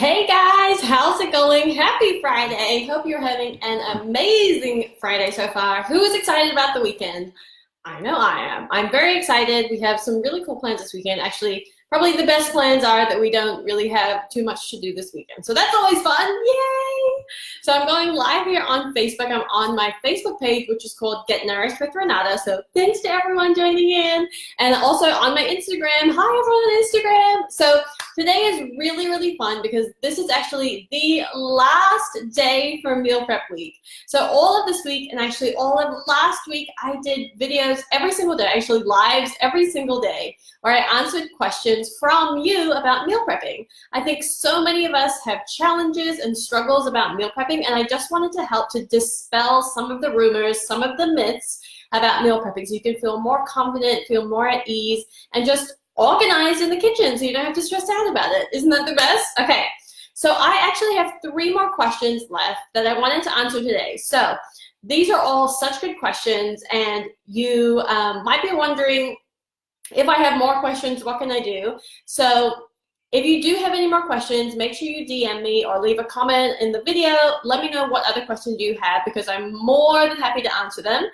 Hey guys, how's it going? Happy Friday. Hope you're having an amazing Friday so far. Who is excited about the weekend? I know I am. I'm very excited. We have some really cool plans this weekend. Actually, probably the best plans are that we don't really have too much to do this weekend. So that's always fun. Yay! So I'm going live here on Facebook. I'm on my Facebook page, which is called Get Nourished with Renata. So thanks to everyone joining in. And also on my Instagram. Hi everyone on Instagram. So today is really, really fun because this is actually the last day for meal prep week. So all of this week and actually all of last week, I did videos every single day, actually lives every single day, where I answered questions from you about meal prepping. I think so many of us have challenges and struggles about meal prepping, and I just wanted to help to dispel some of the rumors, some of the myths about meal prepping so you can feel more confident, feel more at ease, and just organized in the kitchen so you don't have to stress out about it. Isn't that the best? Okay, so I actually have 3 more questions left that I wanted to answer today. So these are all such good questions, and you might be wondering, if I have more questions, what can I do? So if you do have any more questions, make sure you DM me or leave a comment in the video. Let me know what other questions you have because I'm more than happy to answer them.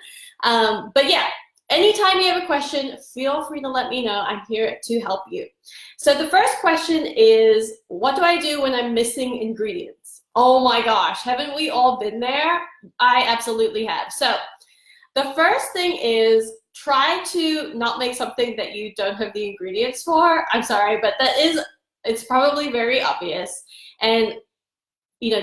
But yeah, anytime you have a question, feel free to let me know. I'm here to help you. So the first question is, what do I do when I'm missing ingredients? Oh my gosh, haven't we all been there? I absolutely have. So the first thing is, try to not make something that you don't have the ingredients for. I'm sorry, but it's probably very obvious. And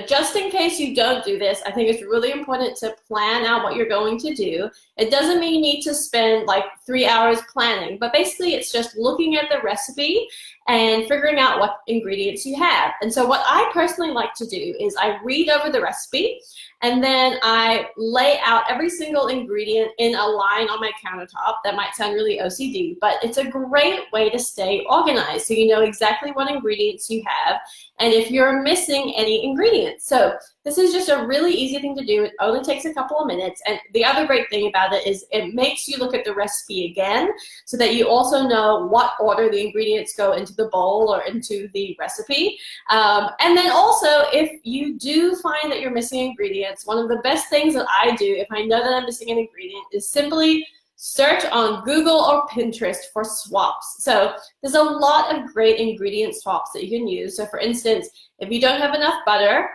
just in case you don't do this, I think it's really important to plan out what you're going to do. It doesn't mean you need to spend like 3 hours planning, but basically it's just looking at the recipe and figuring out what ingredients you have. And so what I personally like to do is I read over the recipe and then I lay out every single ingredient in a line on my countertop. That might sound really OCD, but it's a great way to stay organized so you know exactly what ingredients you have and if you're missing any ingredients. So this is just a really easy thing to do. It only takes a couple of minutes. And the other great thing about it is it makes you look at the recipe again so that you also know what order the ingredients go into the bowl or into the recipe. And then also, if you do find that you're missing ingredients, one of the best things that I do if I know that I'm missing an ingredient is simply search on Google or Pinterest for swaps. So there's a lot of great ingredient swaps that you can use. So for instance, if you don't have enough butter,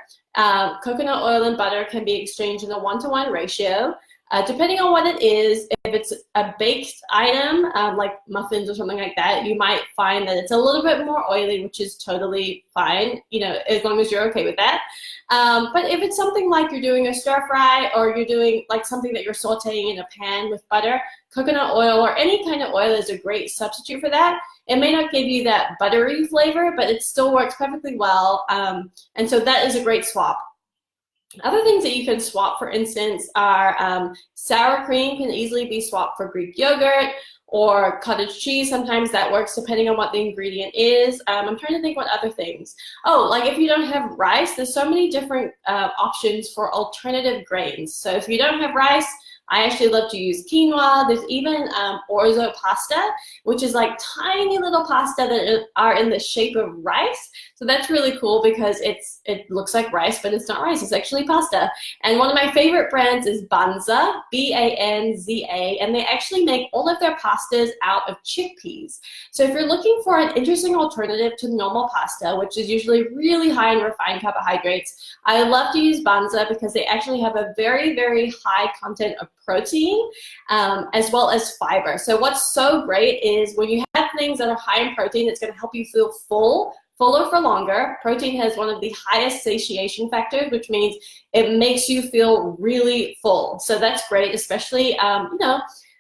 coconut oil and butter can be exchanged in a 1-to-1 ratio. Depending on what it is, if it's a baked item, like muffins or something like that, you might find that it's a little bit more oily, which is totally fine, as long as you're okay with that. But if it's something like you're doing a stir fry or you're doing like something that you're sauteing in a pan with butter, coconut oil or any kind of oil is a great substitute for that. It may not give you that buttery flavor, but it still works perfectly well. And so that is a great swap. Other things that you can swap, for instance, are sour cream can easily be swapped for Greek yogurt or cottage cheese. Sometimes that works depending on what the ingredient is. I'm trying to think what other things. Oh, like if you don't have rice, there's so many different options for alternative grains. So if you don't have rice, I actually love to use quinoa. There's even orzo pasta, which is like tiny little pasta that are in the shape of rice. So that's really cool because it looks like rice, but it's not rice. It's actually pasta. And one of my favorite brands is Banza, B-A-N-Z-A, and they actually make all of their pastas out of chickpeas. So if you're looking for an interesting alternative to normal pasta, which is usually really high in refined carbohydrates, I love to use Banza because they actually have a very, very high content of protein as well as fiber. So what's so great is when you have things that are high in protein, it's going to help you feel fuller for longer. Protein has one of the highest satiation factors, which means it makes you feel really full. So that's great, especially,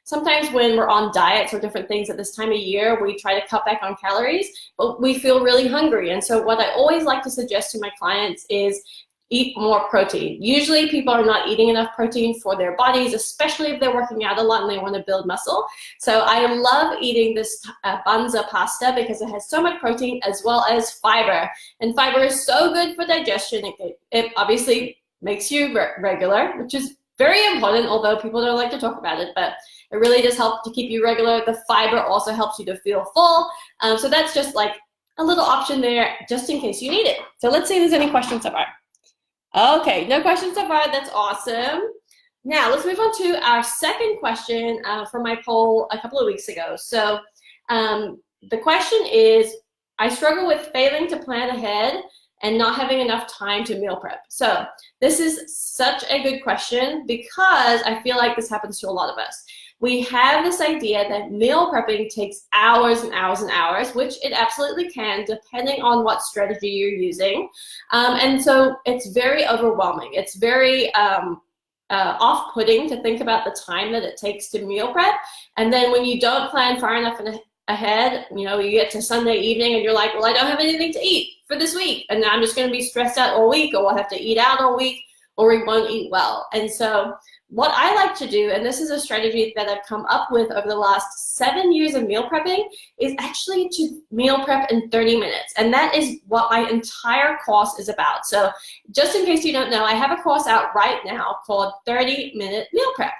sometimes when we're on diets or different things at this time of year, we try to cut back on calories, but we feel really hungry. And so what I always like to suggest to my clients is eat more protein. Usually people are not eating enough protein for their bodies, especially if they're working out a lot and they want to build muscle. So I love eating this Banza pasta because it has so much protein as well as fiber. And fiber is so good for digestion. It obviously makes you regular, which is very important, although people don't like to talk about it, but it really does help to keep you regular. The fiber also helps you to feel full. So that's just like a little option there just in case you need it. So let's see if there's any questions so far. Okay, no questions so far. That's awesome. Now let's move on to our second question from my poll a couple of weeks ago. So the question is, I struggle with failing to plan ahead and not having enough time to meal prep. So this is such a good question because I feel like this happens to a lot of us. We have this idea that meal prepping takes hours and hours and hours, which it absolutely can, depending on what strategy you're using. And so it's very overwhelming. It's very off-putting to think about the time that it takes to meal prep. And then when you don't plan far enough ahead, you know, you get to Sunday evening and you're like, well, I don't have anything to eat for this week. And I'm just going to be stressed out all week, or we'll have to eat out all week, or we won't eat well. And so what I like to do, and this is a strategy that I've come up with over the last 7 years of meal prepping, is actually to meal prep in 30 minutes. And that is what my entire course is about. So just in case you don't know, I have a course out right now called 30-Minute Meal Prep.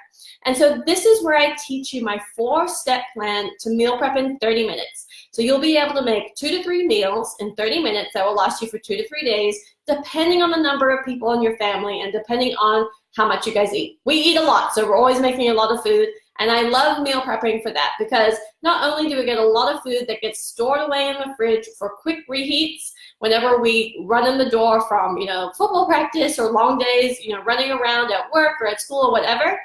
And so this is where I teach you my 4-step plan to meal prep in 30 minutes. So you'll be able to make 2 to 3 meals in 30 minutes that will last you for 2 to 3 days, depending on the number of people in your family and depending on how much you guys eat. We eat a lot, so we're always making a lot of food. And I love meal prepping for that because not only do we get a lot of food that gets stored away in the fridge for quick reheats whenever we run in the door from, you know, football practice or long days, you know, running around at work or at school or whatever,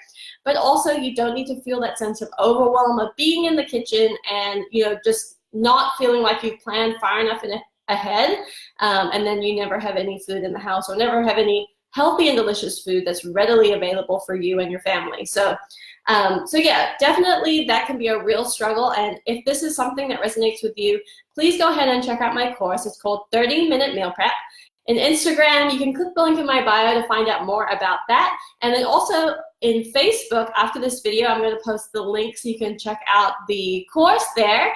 but also you don't need to feel that sense of overwhelm of being in the kitchen and, you know, just not feeling like you've planned far enough ahead, and then you never have any food in the house or never have any healthy and delicious food that's readily available for you and your family. So yeah, definitely that can be a real struggle. And if this is something that resonates with you, please go ahead and check out my course. It's called 30-Minute Meal Prep. In Instagram, you can click the link in my bio to find out more about that. And then also in Facebook, after this video, I'm going to post the link so you can check out the course there.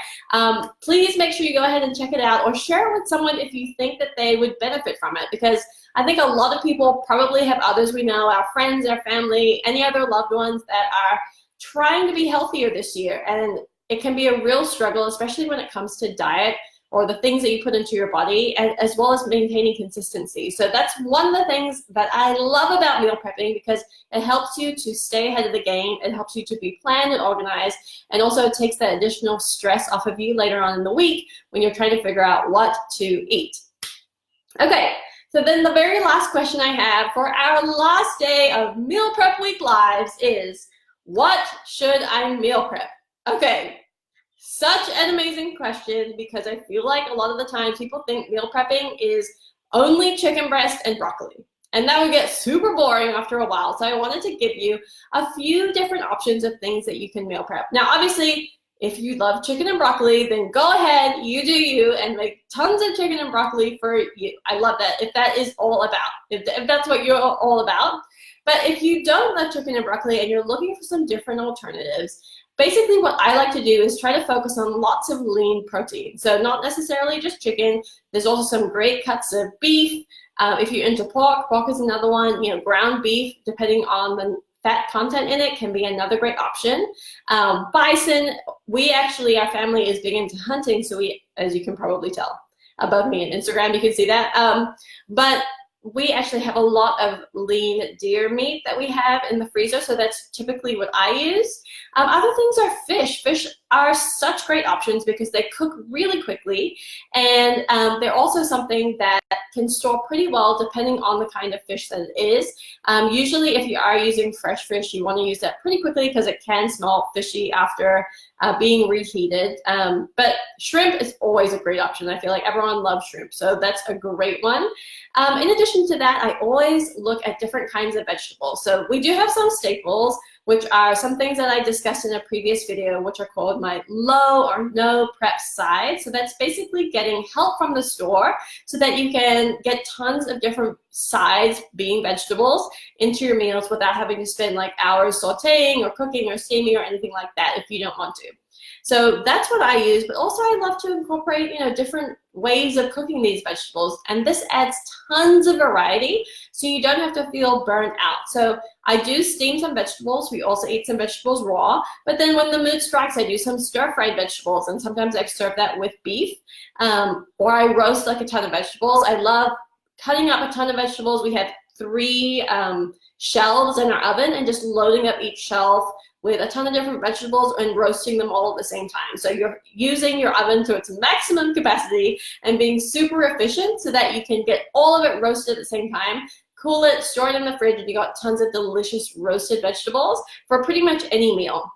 Please make sure you go ahead and check it out or share it with someone if you think that they would benefit from it, because I think a lot of people probably have others we know, our friends, our family, any other loved ones that are trying to be healthier this year. And it can be a real struggle, especially when it comes to diet or the things that you put into your body, as well as maintaining consistency. So that's one of the things that I love about meal prepping, because it helps you to stay ahead of the game. It helps you to be planned and organized, and also it takes that additional stress off of you later on in the week when you're trying to figure out what to eat. Okay, so then the very last question I have for our last day of Meal Prep Week Lives is, what should I meal prep? Okay. Such an amazing question, because I feel like a lot of the time people think meal prepping is only chicken breast and broccoli. And that would get super boring after a while. So I wanted to give you a few different options of things that you can meal prep. Now, obviously, if you love chicken and broccoli, then go ahead, you do you, and make tons of chicken and broccoli for you. I love that, if that is all about, if that's what you're all about. But if you don't love chicken and broccoli and you're looking for some different alternatives, basically what I like to do is try to focus on lots of lean protein. So not necessarily just chicken. There's also some great cuts of beef. If you're into pork, pork is another one. You know, ground beef, depending on the fat content in it, can be another great option. Bison, our family is big into hunting, so we, as you can probably tell above me on Instagram, you can see that. But we actually have a lot of lean deer meat that we have in the freezer, so that's typically what I use. Other things are fish. Fish are such great options because they cook really quickly, and they're also something that can store pretty well depending on the kind of fish that it is. Usually if you are using fresh fish, you want to use that pretty quickly because it can smell fishy after being reheated. But shrimp is always a great option. I feel like everyone loves shrimp, so that's a great one. In addition to that, I always look at different kinds of vegetables. So we do have some staples, which are some things that I discussed in a previous video, which are called my low or no prep side. So that's basically getting help from the store so that you can get tons of different sides, being vegetables, into your meals without having to spend like hours sauteing or cooking or steaming or anything like that if you don't want to. So that's what I use, but also I love to incorporate, different ways of cooking these vegetables, and this adds tons of variety, so you don't have to feel burnt out. So I do steam some vegetables. We also eat some vegetables raw, but then when the mood strikes, I do some stir-fried vegetables, and sometimes I serve that with beef, or I roast like a ton of vegetables. I love cutting up a ton of vegetables. We have 3 shelves in our oven, and just loading up each shelf with a ton of different vegetables and roasting them all at the same time. So you're using your oven to its maximum capacity and being super efficient so that you can get all of it roasted at the same time, cool it, store it in the fridge, and you got tons of delicious roasted vegetables for pretty much any meal.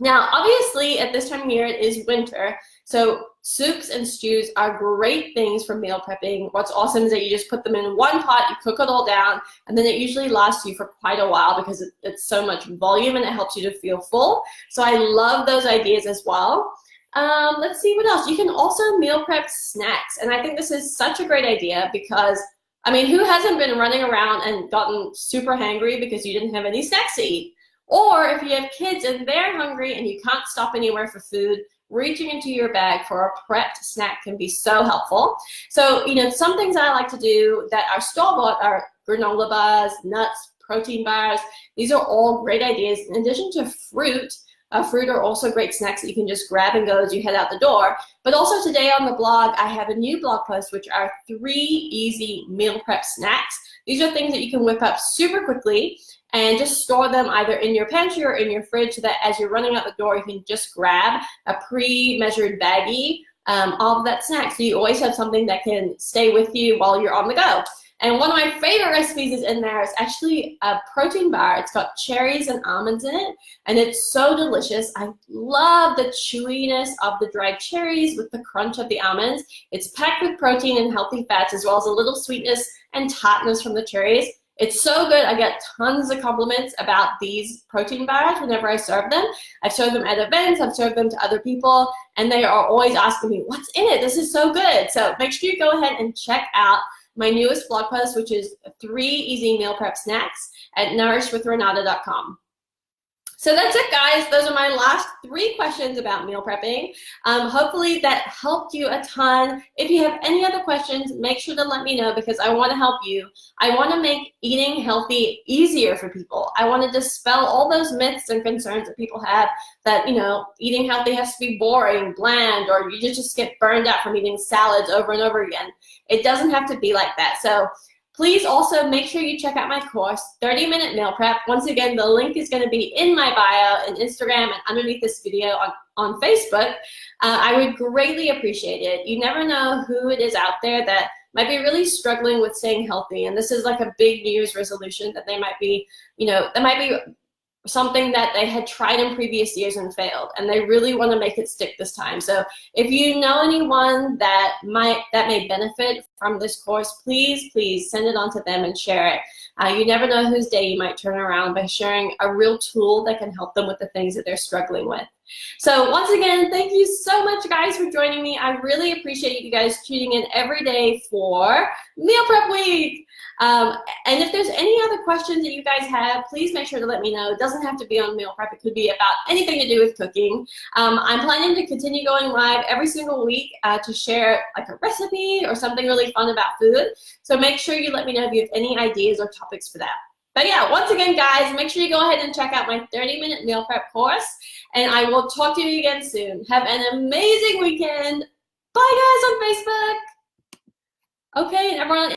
Now, obviously, at this time of year, it is winter, so soups and stews are great things for meal prepping. What's awesome is that you just put them in one pot, you cook it all down, and then it usually lasts you for quite a while because it's so much volume and it helps you to feel full. So I love those ideas as well. Let's see what else. You can also meal prep snacks, and I think this is such a great idea because, I mean, who hasn't been running around and gotten super hangry because you didn't have any snacks to eat? Or if you have kids and they're hungry and you can't stop anywhere for food, reaching into your bag for a prepped snack can be so helpful. So, some things I like to do that are store-bought are granola bars, nuts, protein bars. These are all great ideas. In addition to fruit, fruit are also great snacks that you can just grab and go as you head out the door. But also today on the blog, I have a new blog post, which are 3 easy meal prep snacks. These are things that you can whip up super quickly and just store them either in your pantry or in your fridge so that as you're running out the door, you can just grab a pre-measured baggie of that snack. So you always have something that can stay with you while you're on the go. And one of my favorite recipes is in there. It's actually a protein bar. It's got cherries and almonds in it, and it's so delicious. I love the chewiness of the dried cherries with the crunch of the almonds. It's packed with protein and healthy fats, as well as a little sweetness and tartness from the cherries. It's so good. I get tons of compliments about these protein bars whenever I serve them. I've served them at events, I've served them to other people, and they are always asking me, what's in it? This is so good. So make sure you go ahead and check out my newest blog post, which is 3 easy meal prep snacks at nourishwithrenata.com. So that's it, guys. Those are my last 3 questions about meal prepping. Hopefully that helped you a ton. If you have any other questions, make sure to let me know because I want to help you. I want to make eating healthy easier for people. I want to dispel all those myths and concerns that people have that, eating healthy has to be boring, bland, or you just get burned out from eating salads over and over again. It doesn't have to be like that. So please also make sure you check out my course, 30-Minute Meal Prep. Once again, the link is going to be in my bio and Instagram and underneath this video on Facebook. I would greatly appreciate it. You never know who it is out there that might be really struggling with staying healthy, and this is like a big New Year's resolution that they might be, that might be something that they had tried in previous years and failed, and they really want to make it stick this time. So if you know anyone that may benefit from this course, please send it on to them and share it. You never know whose day you might turn around by sharing a real tool that can help them with the things that they're struggling with. So once again, thank you so much, guys, for joining me. I really appreciate you guys tuning in every day for Meal Prep Week. And if there's any other questions that you guys have, please make sure to let me know. It doesn't have to be on meal prep. It could be about anything to do with cooking. I'm planning to continue going live every single week to share like a recipe or something really fun about food. So make sure you let me know if you have any ideas or topics for that. But yeah, once again, guys, make sure you go ahead and check out my 30-minute meal prep course, and I will talk to you again soon. Have an amazing weekend. Bye, guys, on Facebook. Okay, and everyone.